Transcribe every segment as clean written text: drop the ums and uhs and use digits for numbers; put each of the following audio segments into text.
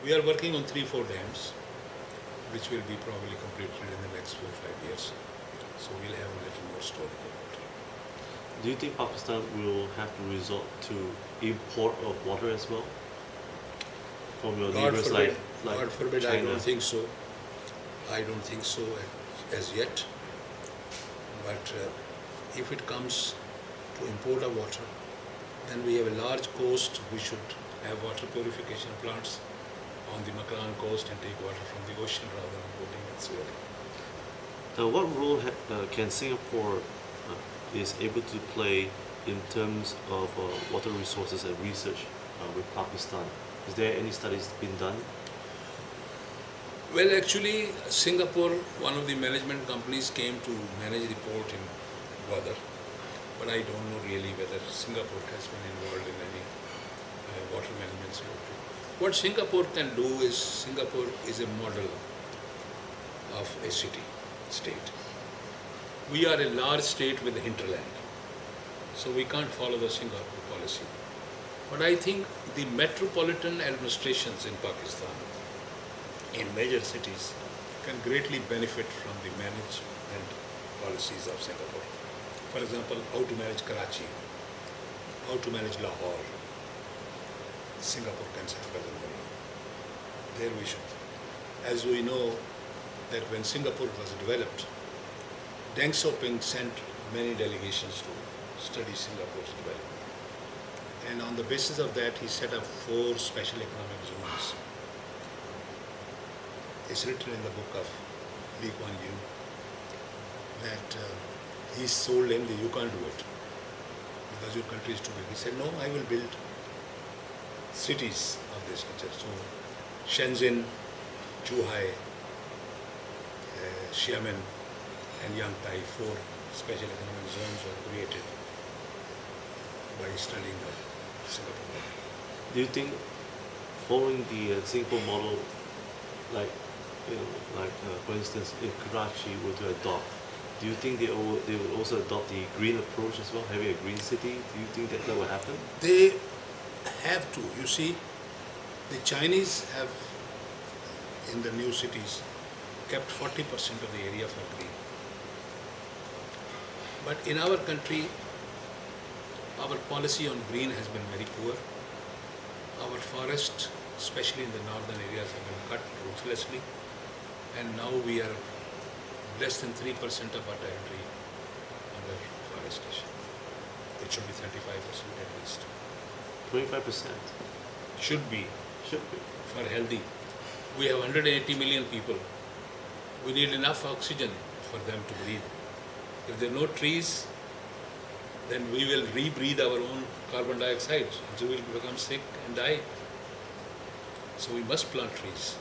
We are working on 3-4 dams, which will be probably completed in the next 4-5 years. So we'll have a little more storage of water. Do you think Pakistan will have to resort to import of water as well from your neighbors like God forbid, China? I don't think so. I don't think so as yet. But if it comes to import of water, then we have a large coast. We should have water purification plants on the Makran coast and take water from the ocean rather than importing elsewhere. What role can Singapore is able to play in terms of water resources and research with Pakistan? Is there any studies been done? Well, actually, Singapore, one of the management companies came to manage the port in Gwadar, but I don't know really whether Singapore has been involved in any water management sector. What Singapore can do is, Singapore is a model of a state. We are a large state with a hinterland, so we can't follow the Singapore policy. But I think the metropolitan administrations in Pakistan, in major cities, can greatly benefit from the management policies of Singapore. For example, how to manage Karachi, how to manage Lahore. Singapore can serve as a model. There we should. As we know that when Singapore was developed, Deng Xiaoping sent many delegations to study Singapore's development. And on the basis of that, he set up 4 special economic zones. It's written in the book of Lee Kuan Yew that he told him that you can't do it because your country is too big. He said, no, I will build cities of this nature. So Shenzhen, Zhuhai, Xiamen and Yantai, 4 special economic zones were created by studying the Singapore model. Do you think, following the Singapore model, like for instance, if Karachi were to adopt, do you think they would also adopt the green approach as well, having a green city? Do you think that will happen? They have to. You see, the Chinese have, in the new cities, kept 40% of the area for green. But in our country, our policy on green has been very poor. Our forests, especially in the northern areas, have been cut ruthlessly. And now we are less than 3% of our territory under forestation. It should be 35% at least. 25%? Should be. Should be. For healthy. We have 180 million people. We need enough oxygen for them to breathe. If there are no trees, then we will rebreathe our own carbon dioxide, and so we will become sick and die. So we must plant trees.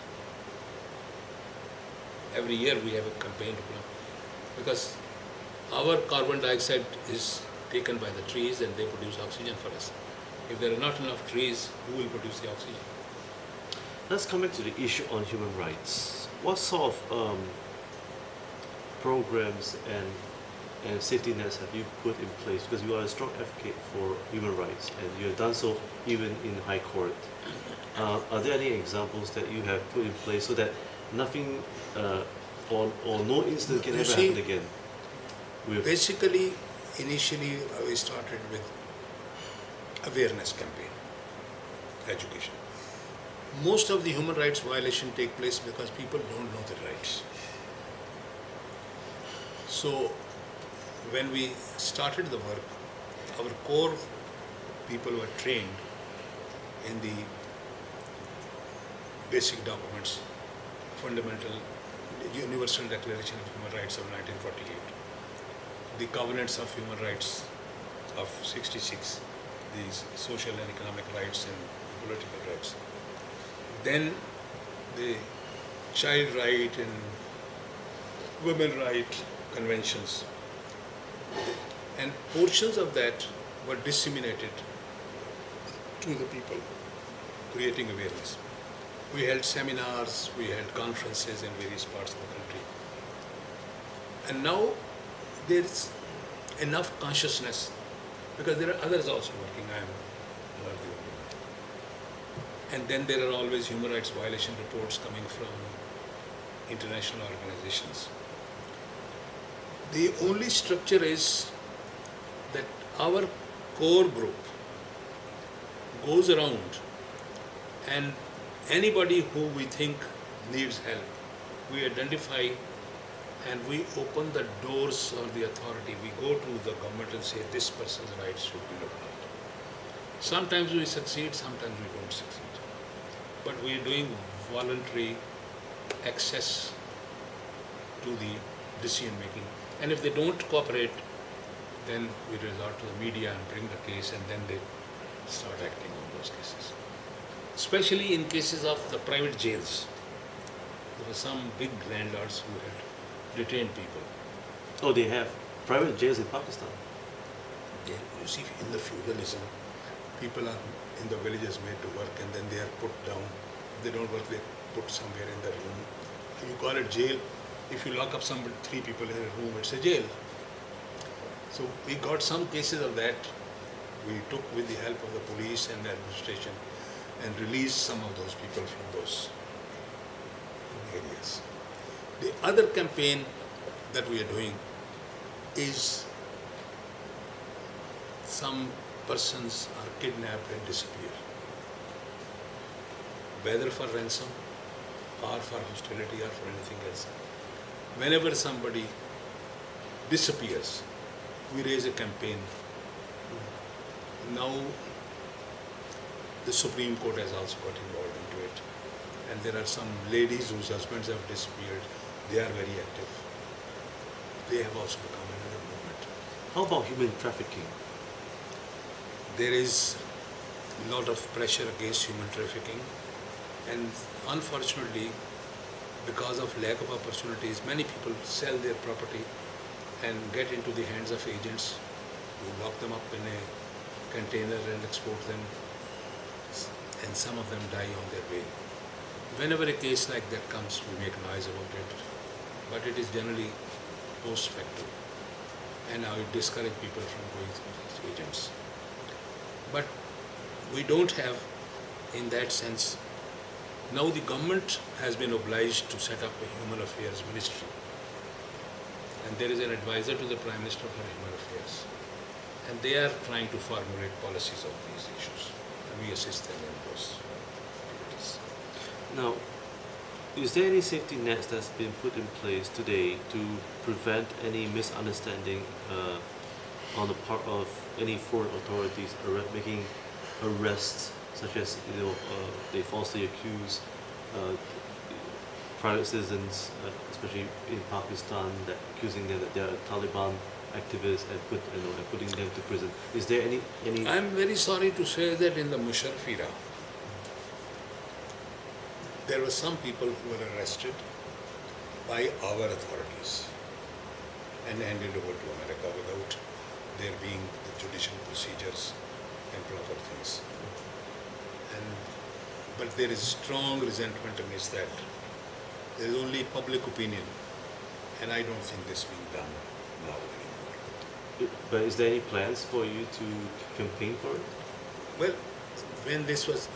Every year we have a campaign to plant, because our carbon dioxide is taken by the trees and they produce oxygen for us. If there are not enough trees, who will produce the oxygen? Let's come back to the issue on human rights. What sort of programs and safety nets have you put in place? Because you are a strong advocate for human rights, and you have done so even in High Court. Are there any examples that you have put in place so that nothing or no incident can ever happen again? Basically, initially we started with awareness campaign, education. Most of the human rights violations take place because people don't know their rights. So when we started the work, our core people were trained in the basic documents, fundamental Universal Declaration of Human Rights of 1948, the Covenants of Human Rights of 66, these social and economic rights and political rights. Then the child right and women right conventions. And portions of that were disseminated to the people, creating awareness. We held seminars, we held conferences in various parts of the country. And now there is enough consciousness, because there are others also working. I am one of the only one. And then there are always human rights violation reports coming from international organizations. The only structure is that our core group goes around, and anybody who we think needs help, we identify and we open the doors of the authority. We go to the government and say this person's rights should be looked at. Sometimes we succeed, sometimes we don't succeed. But we are doing voluntary access to the decision making. And if they don't cooperate, then we resort to the media and bring the case, and then they start acting on those cases. Especially in cases of the private jails. There were some big landlords who had detained people. Oh, they have private jails in Pakistan. You see, in the feudalism, people are in the villages made to work, and then they are put down. If they don't work, they put somewhere in the room. You call it jail. If you lock up three people in a room, it's a jail. So we got some cases of that. We took with the help of the police and the administration and released some of those people from those areas. The other campaign that we are doing is some persons are kidnapped and disappear, whether for ransom or for hostility or for anything else. Whenever somebody disappears, we raise a campaign. Now the Supreme Court has also got involved into it, and there are some ladies whose husbands have disappeared. They are very active. They have also become another movement. How about human trafficking? There is a lot of pressure against human trafficking, and unfortunately, because of lack of opportunities, many people sell their property and get into the hands of agents who lock them up in a container and export them, and some of them die on their way. Whenever a case like that comes, we make noise about it, but it is generally post facto, and I would discourage people from going through these agents. But we don't have, in that sense, now the government has been obliged to set up a Human Affairs Ministry, and there is an advisor to the Prime Minister for Human Affairs, and they are trying to formulate policies of these issues, and we assist them in those activities. Now, is there any safety nets that's been put in place today to prevent any misunderstanding on the part of any foreign authorities making arrests, such as they falsely accuse private citizens, especially in Pakistan, that accusing them that they are Taliban activists and putting them to prison? Is there any? I'm very sorry to say that in the Musharraf era, there were some people who were arrested by our authorities and handed over to America without there being the judicial procedures and proper things. But there is strong resentment against that. There is only public opinion, and I don't think this is being done now anymore. But is there any plans for you to campaign for it? Well, when this was,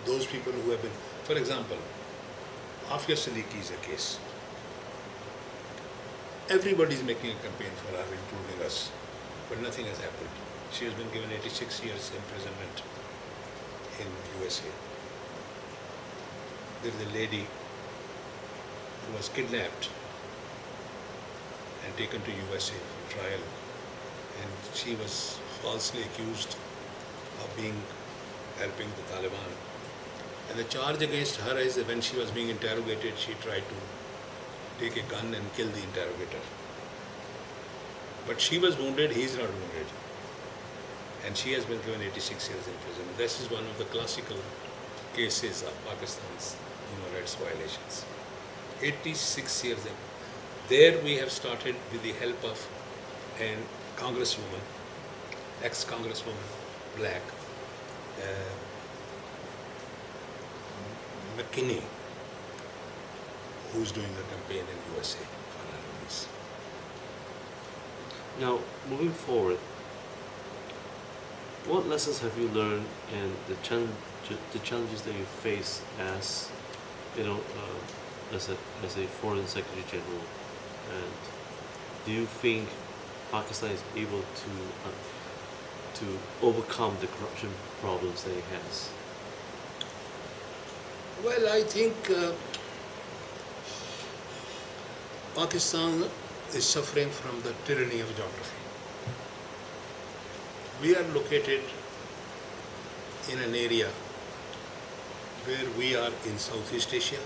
those people who have been, for example, Afia Siddiqui is a case. Everybody is making a campaign for her, including us, but nothing has happened. She has been given 86 years imprisonment in USA. There is a lady who was kidnapped and taken to USA for trial, and she was falsely accused of helping the Taliban. And the charge against her is that when she was being interrogated, she tried to take a gun and kill the interrogator. But she was wounded, he is not wounded. And she has been given 86 years in prison. This is one of the classical cases of Pakistan's human rights violations. 86 years in. There we have started with the help of a congresswoman, ex-congresswoman, black, McKinney, who's doing the campaign in USA for her release. Now, moving forward, what lessons have you learned and the the challenges that you face as, you know, as a foreign secretary general, and do you think Pakistan is able to overcome the corruption problems that it has? Well, I think Pakistan is suffering from the tyranny of geography. We are located in an area where we are in South Asia,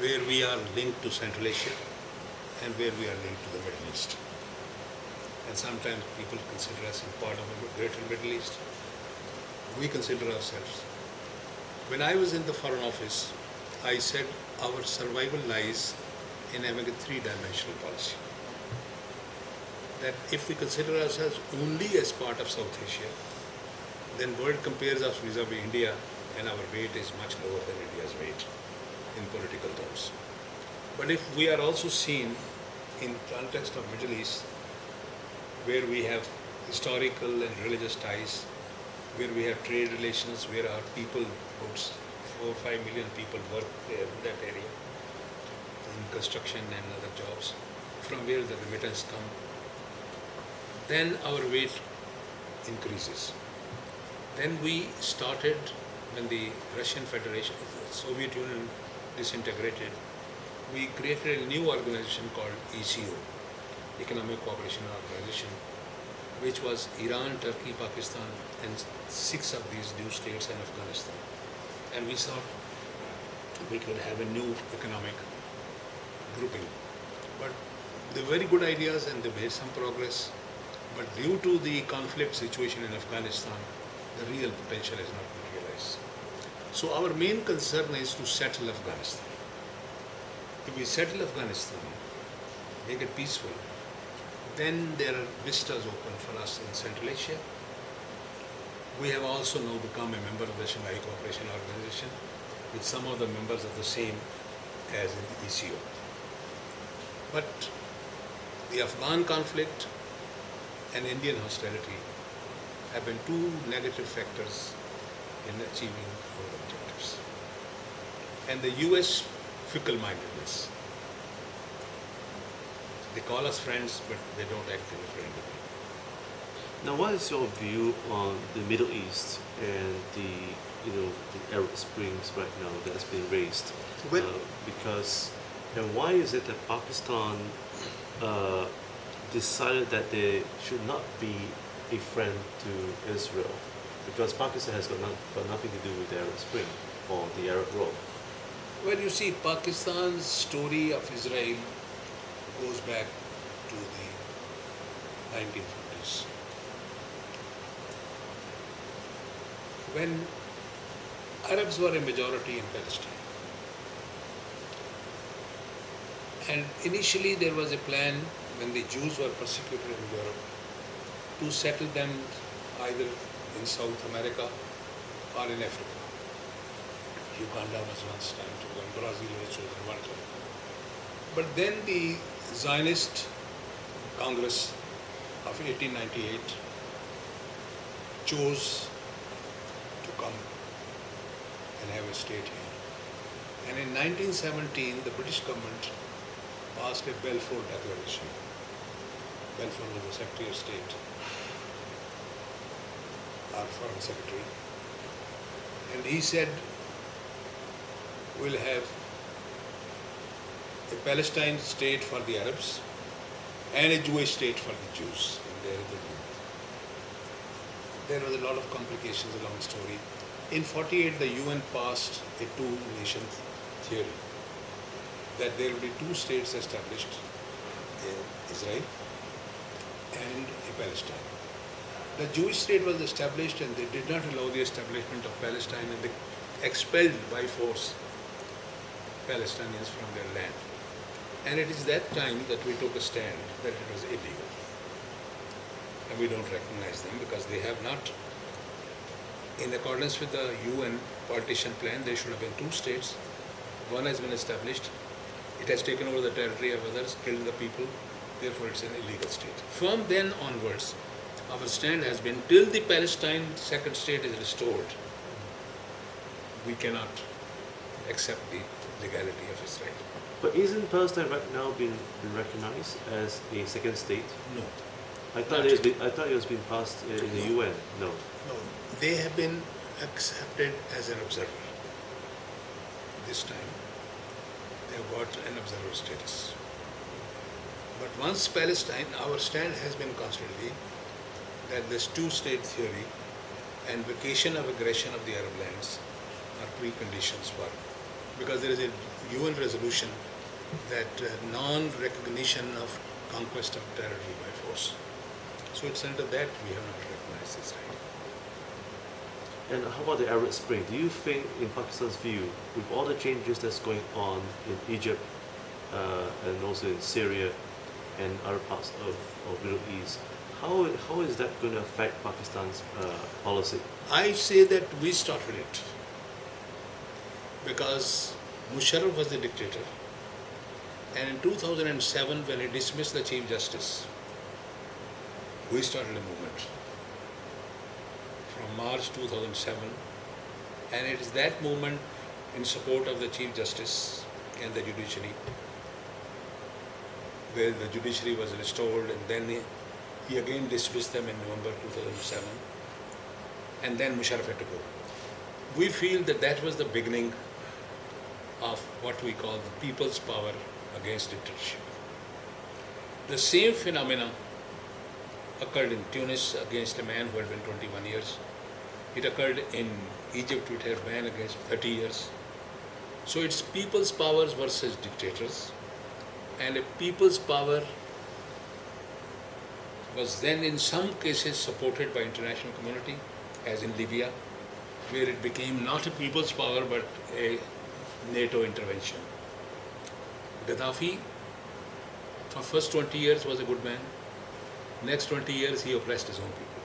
where we are linked to Central Asia, and where we are linked to the Middle East. And sometimes people consider us in part of the greater Middle East. We consider ourselves. When I was in the Foreign Office, I said our survival lies in having a three-dimensional policy. That if we consider ourselves only as part of South Asia, then world compares us vis-a-vis India, and our weight is much lower than India's weight in political terms. But if we are also seen in context of Middle East, where we have historical and religious ties, where we have trade relations, where our people, about 4 or 5 million people work there in that area, in construction and other jobs, from where the remittance come, then our weight increases. Then we started, when the Russian Federation, the Soviet Union disintegrated, we created a new organization called ECO, Economic Cooperation Organization, which was Iran, Turkey, Pakistan, and 6 of these new states and Afghanistan. And we thought we could have a new economic grouping. But they were very good ideas and they made some progress. But due to the conflict situation in Afghanistan, the real potential has not been realized. So our main concern is to settle Afghanistan. If we settle Afghanistan, make it peaceful, then there are vistas open for us in Central Asia. We have also now become a member of the Shanghai Cooperation Organization, with some of the members are the same as in the ECO. But the Afghan conflict and Indian hostility have been 2 negative factors in achieving our objectives. And the US fickle-mindedness. They call us friends, but they don't act in a friendly way. Now, what is your view on the Middle East and the Arab Springs right now that has been raised? Well, And why is it that Pakistan decided that they should not be a friend to Israel? Because Pakistan has got nothing to do with the Arab Spring or the Arab World. well, you see, Pakistan's story of Israel goes back to the 1950s. When Arabs were a majority in Palestine. And initially there was a plan when the Jews were persecuted in Europe to settle them either in South America or in Africa. Uganda was once time to go, and Brazil was chosen one time. But then the Zionist Congress of 1898 chose to come and have a state here. And in 1917, the British government passed a Balfour Declaration. Balfour was the Secretary of State, our Foreign Secretary. And he said, we'll have a Palestine state for the Arabs and a Jewish state for the Jews. And there was a lot of complications along the story. In 1948, the UN passed a 2-nation theory, that there will be 2 states established, Israel and Palestine. The Jewish state was established and they did not allow the establishment of Palestine, and they expelled by force Palestinians from their land. And it is that time that we took a stand that it was illegal. And we don't recognize them because they have not, in accordance with the UN partition plan, there should have been 2 states. One has been established. It has taken over the territory of others, killed the people. Therefore, it's an illegal state. From then onwards, our stand has been till the Palestine second state is restored, we cannot accept the legality of Israel. But isn't Palestine right now been recognized as a second state? No, I thought Not yet. I thought it was being passed in the UN. No. no, they have been accepted as an observer. This time, they have got an observer status. But once Palestine, our stand has been constantly that this two-state theory and vacation of aggression of the Arab lands are preconditions for, because there is a UN resolution that non-recognition of conquest of territory by force. So it's under that we have not recognized Israel. And how about the Arab Spring? Do you think, in Pakistan's view, with all the changes that's going on in Egypt and also in Syria and other parts of Middle East, how is that going to affect Pakistan's policy? I say that we started it because Musharraf was the dictator, and in 2007 when he dismissed the Chief Justice, we started a movement from March 2007, and it is that movement in support of the Chief Justice and the judiciary, where the judiciary was restored, and then he again dismissed them in November 2007, and then Musharraf had to go. We feel that that was the beginning of what we call the people's power against dictatorship. The same phenomena occurred in Tunis against a man who had been 21 years. It occurred in Egypt with a ban against 30 years. So it's people's powers versus dictators, and a people's power was then in some cases supported by international community, as in Libya, where it became not a people's power but a NATO intervention. Gaddafi, for first 20 years was a good man. Next 20 years he oppressed his own people.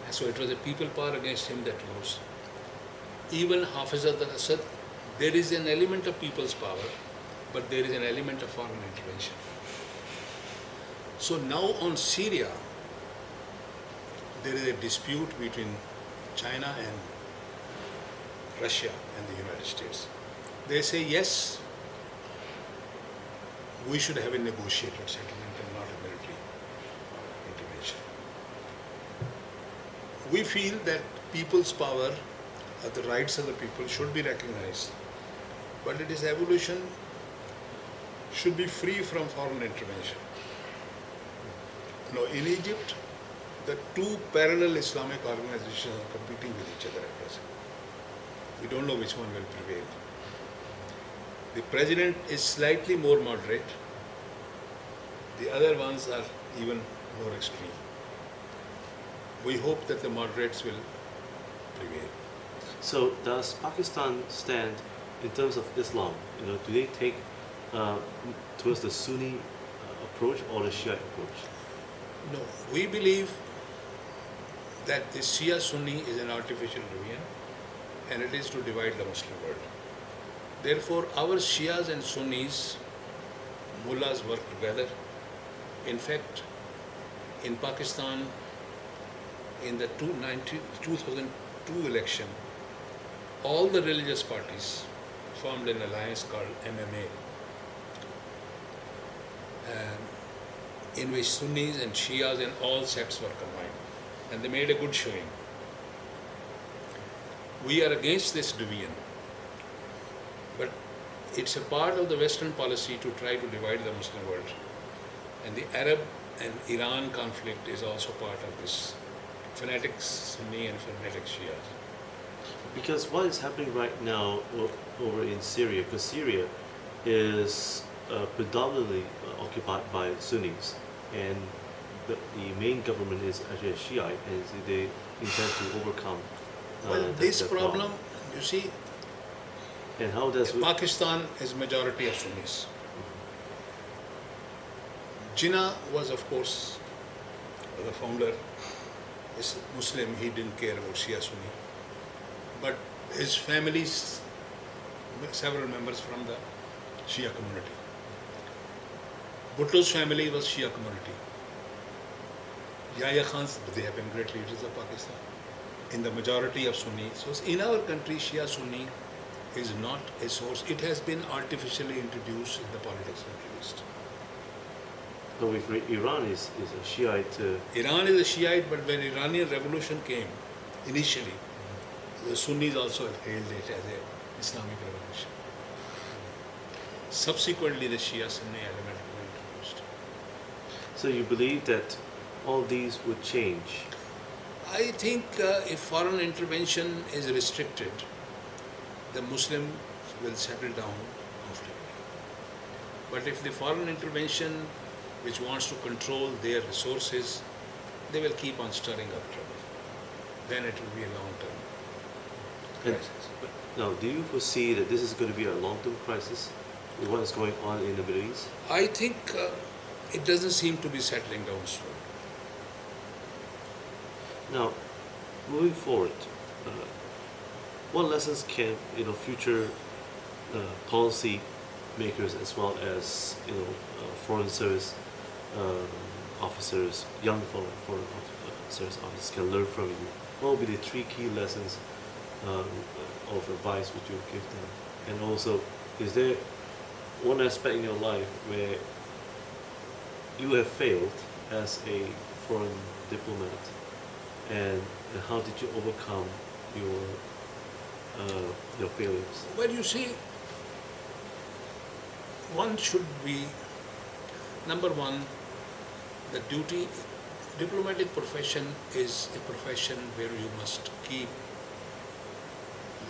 And so it was a people power against him that rose. Even Hafiz al-Assad, there is an element of people's power, but there is an element of foreign intervention. So now on Syria, there is a dispute between China and Russia and the United States. They say, yes, we should have a negotiated settlement and not a military intervention. We feel that people's power, the rights of the people should be recognized, but its evolution should be free from foreign intervention. Now, in Egypt, the two parallel Islamic organizations are competing with each other at present. We don't know which one will prevail. The president is slightly more moderate. The other ones are even more extreme. We hope that the moderates will prevail. So does Pakistan stand in terms of Islam? Do they take towards the Sunni approach or the Shia approach? No, we believe that the Shia Sunni is an artificial division, and it is to divide the Muslim world. Therefore, our Shias and Sunnis, mullahs work together. In fact, in Pakistan, in the 2002 election, all the religious parties formed an alliance called MMA, in which Sunnis and Shias and all sects were combined, and they made a good showing. We are against this division, but it's a part of the Western policy to try to divide the Muslim world, and the Arab and Iran conflict is also part of this fanatic Sunni and fanatic Shias. Because what is happening right now over in Syria, because Syria is predominantly occupied by Sunnis, and the main government is actually a Shiite, and they intend to overcome This that problem, you see, And how does Pakistan is majority of Sunnis. Jinnah was, of course, the founder, is Muslim. He didn't care about Shia Sunni, but his family's several members from the Shia community. Bhutto's family was Shia community. Yahya Khans, they have been great leaders of Pakistan. In the majority of Sunni. So in our country, Shia Sunni is not a source. It has been artificially introduced in the politics of the Middle East. No, Iran is a Shiite. Iran is a Shiite, but when Iranian revolution came, initially, the Sunnis also hailed it as an Islamic revolution. Subsequently, the Shia Sunni element was introduced. So you believe that all these would change? I think if foreign intervention is restricted, the Muslims will settle down comfortably. But if the foreign intervention which wants to control their resources, they will keep on stirring up trouble. Then it will be a long-term crisis. Now, do you foresee that this is going to be a long-term crisis with what is going on in the Middle East? I think it doesn't seem to be settling down soon. Now, moving forward, what lessons can future policy makers as well as foreign service officers, young foreign service officers can learn from you? What will be the three key lessons of advice which you give them? And also, is there one aspect in your life where you have failed as a foreign diplomat, and how did you overcome your failures? Well, you see, one should be, number one, the diplomatic profession is a profession where you must keep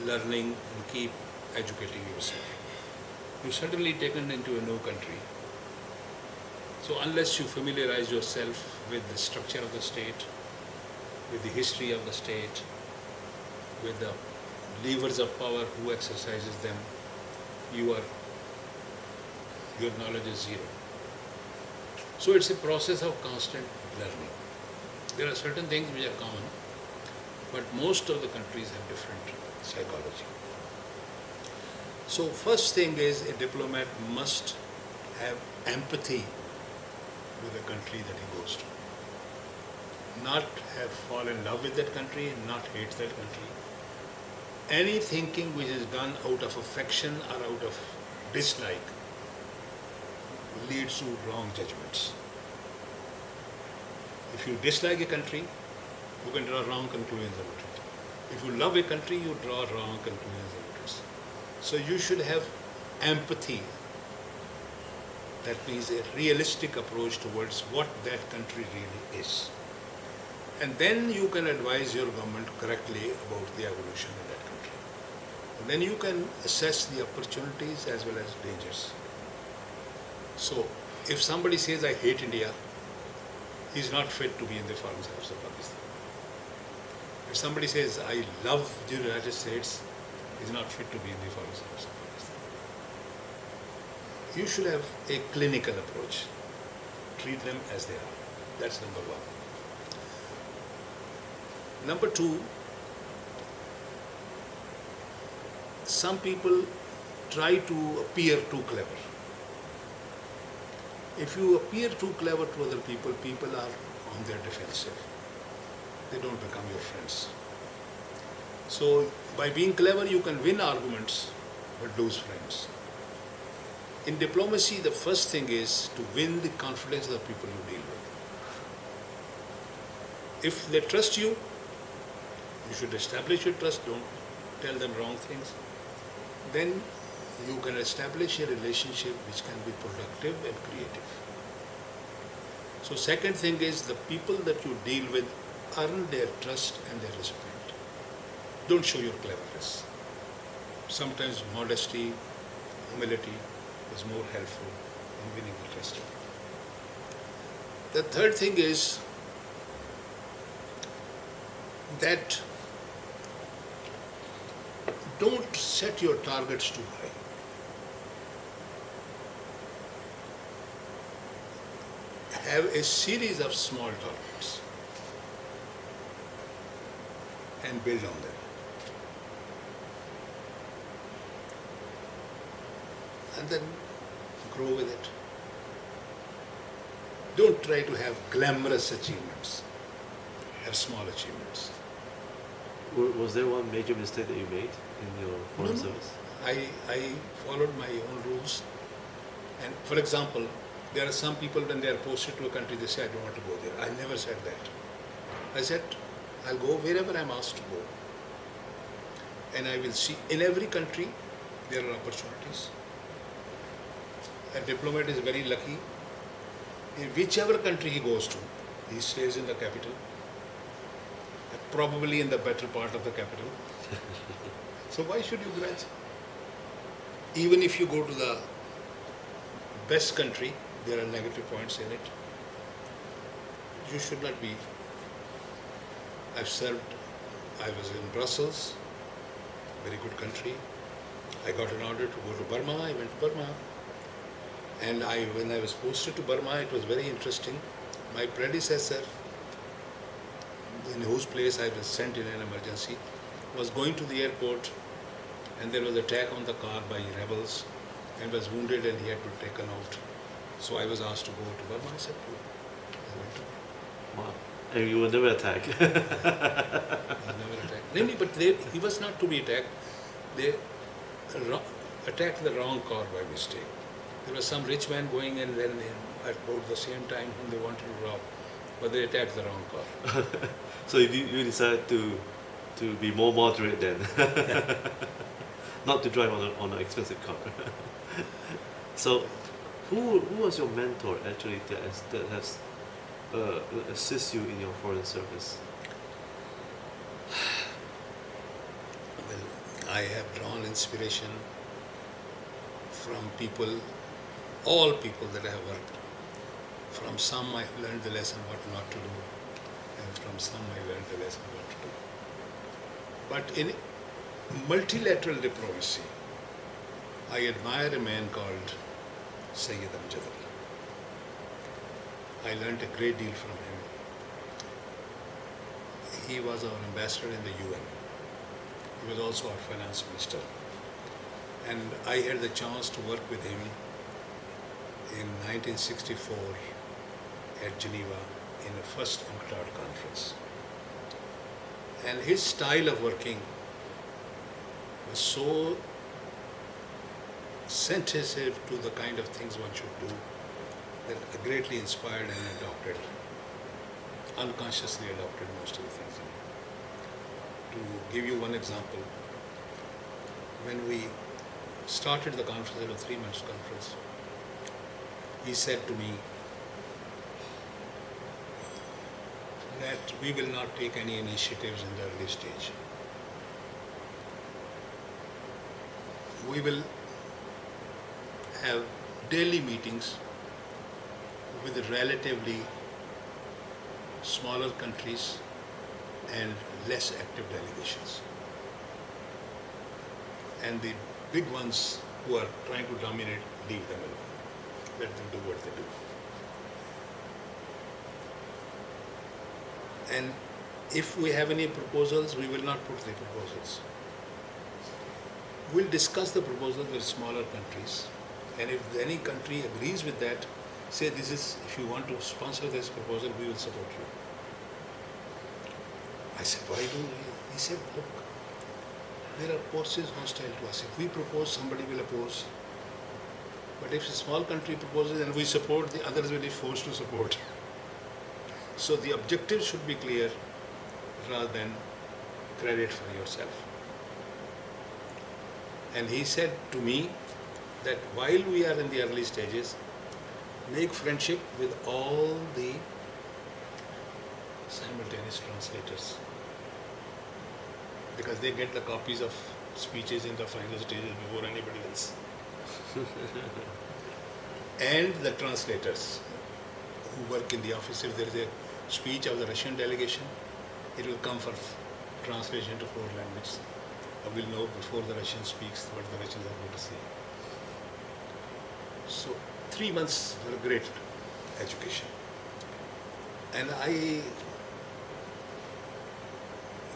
learning and keep educating yourself. You're suddenly taken into a new country. So unless you familiarize yourself with the structure of the state, with the history of the state, with the levers of power, who exercises them, your knowledge is zero. So it's a process of constant learning. There are certain things which are common, but most of the countries have different psychology. So first thing is, a diplomat must have empathy with the country that he goes to. Not have fall in love with that country, not hate that country. Any thinking which is done out of affection or out of dislike leads to wrong judgments. If you dislike a country, you can draw wrong conclusions about it. If you love a country, you draw wrong conclusions about it. So you should have empathy. That means a realistic approach towards what that country really is. And then you can advise your government correctly about the evolution in that country. And then you can assess the opportunities as well as dangers. So if somebody says, I hate India, he's not fit to be in the foreign service of Pakistan. If somebody says, I love the United States, he's not fit to be in the foreign service of Pakistan. You should have a clinical approach. Treat them as they are. That's number one. Number two, some people try to appear too clever. If you appear too clever to other people, people are on their defensive. They don't become your friends. So by being clever, you can win arguments, but lose friends. In diplomacy, the first thing is to win the confidence of the people you deal with. If they trust you, you should establish your trust, don't tell them wrong things. Then you can establish a relationship which can be productive and creative. So second thing is, the people that you deal with earn their trust and their respect. Don't show your cleverness. Sometimes modesty, humility is more helpful in winning the trust. The third thing is that don't set your targets too high. Have a series of small targets and build on them. And then grow with it. Don't try to have glamorous achievements. have small achievements. Was there one major mistake that you made in your foreign No, no. service? I followed my own rules. And for example, there are some people when they are posted to a country, they say, I don't want to go there. I never said that. I said, I'll go wherever I'm asked to go. And I will see, in every country, there are opportunities. A diplomat is very lucky. In whichever country he goes to, he stays in the capital, probably in the better part of the capital. So why should you grudge? Even if you go to the best country, there are negative points in it. You should not be. I've served, I was in Brussels, very good country. I got an order to go to Burma, I went to Burma. And when I was posted to Burma, it was very interesting. My predecessor, in whose place I was sent in an emergency, was going to the airport, and there was an attack on the car by rebels, and was wounded, and he had to be taken out. So I was asked to go to Burma. I said, "Go." I went to Burma. Wow. And you were never attacked. He never attacked. Namely, but he was not to be attacked. They attacked the wrong car by mistake. There was some rich man going, and then at about the same time whom they wanted to rob, but they attacked the wrong car. So you decided to be more moderate then, not to drive on an expensive car. So, who was your mentor actually that has assist you in your foreign service? Well, I have drawn inspiration from people, all people that I have worked. From some I learned the lesson what not to do, and from some I learned the lesson what to do. But in multilateral diplomacy, I admire a man called Sayyid Amjad. I learned a great deal from him. He was our ambassador in the UN. He was also our finance minister. And I had the chance to work with him in 1964 at Geneva in the first UNCTAD conference. And his style of working was so sensitive to the kind of things one should do that I greatly inspired and adopted, unconsciously adopted most of the things. To give you one example, when we started the conference, it was a 3 months conference, he said to me that we will not take any initiatives in the early stage. We will have daily meetings with relatively smaller countries and less active delegations. And the big ones who are trying to dominate, leave them alone. Let them do what they do. And if we have any proposals, we will not put the proposals. We'll discuss the proposals with smaller countries. And if any country agrees with that, say this is, if you want to sponsor this proposal, we will support you. I said, why do we? He said, look, there are forces hostile to us. If we propose, somebody will oppose. But if a small country proposes and we support, the others will be forced to support. So the objective should be clear rather than credit for yourself. And he said to me that while we are in the early stages, make friendship with all the simultaneous translators, because they get the copies of speeches in the final stages before anybody else. And the translators who work in the office, if there is a speech of the Russian delegation, it will come for translation to 4 languages. I will know before the Russian speaks what the Russians are going to say. So 3 months were a great education. And I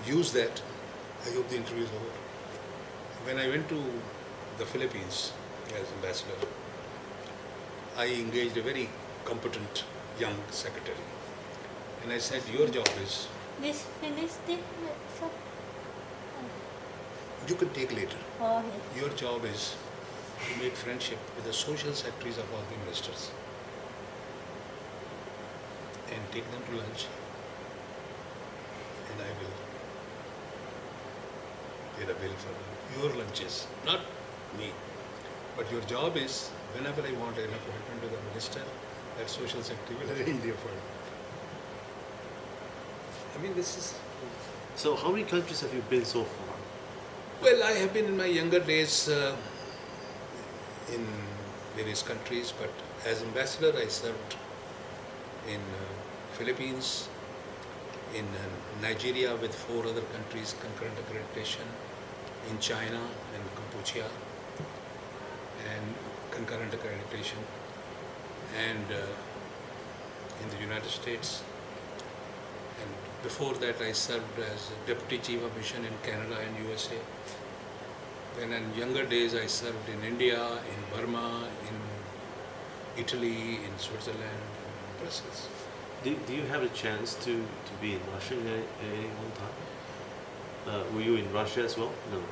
used that. I hope the interview is over. When I went to the Philippines as ambassador, I engaged a very competent young secretary. And I said, your job is This finished it, sir? You can take later. Oh, yes. Your job is to make friendship with the social secretaries of all the ministers and take them to lunch, and I will pay the bill for your lunches, not me. But your job is, whenever I want an appointment with a minister, that social secretary will arrange the appointment. I mean, this is... So how many countries have you been so far? Well, I have been in my younger days in various countries, but as ambassador I served in Philippines, in Nigeria with 4 other countries, concurrent accreditation, in China and Cambodia, and concurrent accreditation, and in the United States. And before that I served as Deputy Chief of Mission in Canada and USA. Then in younger days I served in India, in Burma, in Italy, in Switzerland, in Brussels. Do you have a chance to be in Russia at any one time? Were you in Russia as well? No.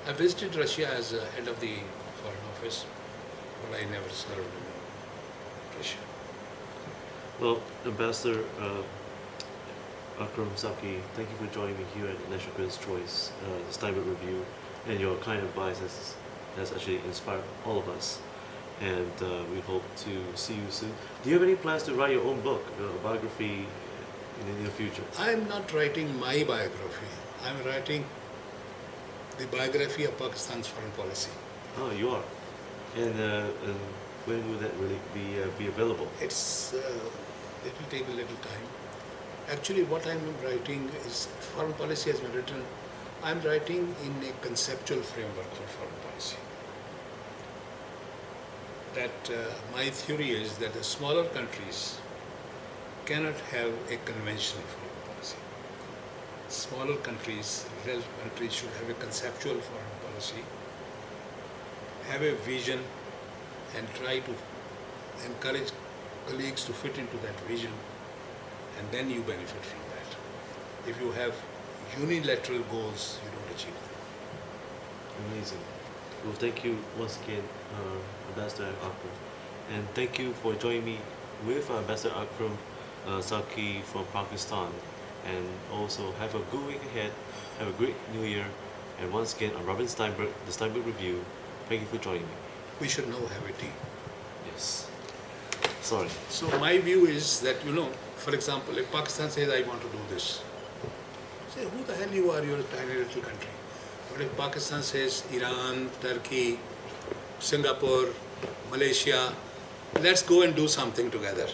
I visited Russia as head of the Foreign Office, but I never served in Russia. Well, Ambassador Akram Saki, thank you for joining me here at the National Critics' Choice, the Stienberg Review, and your kind advice has actually inspired all of us. And we hope to see you soon. Do you have any plans to write your own book, a biography in the near future? I am not writing my biography. I am writing the biography of Pakistan's foreign policy. Oh, you are. And when will that really be available? It will take a little time. Actually, what I am writing is, foreign policy has been written. I am writing in a conceptual framework for foreign policy. That my theory is that the smaller countries cannot have a conventional foreign policy. Smaller countries, relative countries, should have a conceptual foreign policy, have a vision, and try to encourage colleagues to fit into that vision, and then you benefit from that. If you have unilateral goals, you don't achieve them. Amazing. Well, thank you once again, Ambassador Akram. And thank you for joining me with Ambassador Akram Saki from Pakistan. And also have a good week ahead. Have a great new year. And once again, I'm Robin Steinberg, the Steinberg Review. Thank you for joining me. We should now have a tea. Yes. Sorry. So my view is that, for example, if Pakistan says, I want to do this, say, who the hell you are? You're a tiny little country. But if Pakistan says, Iran, Turkey, Singapore, Malaysia, let's go and do something together.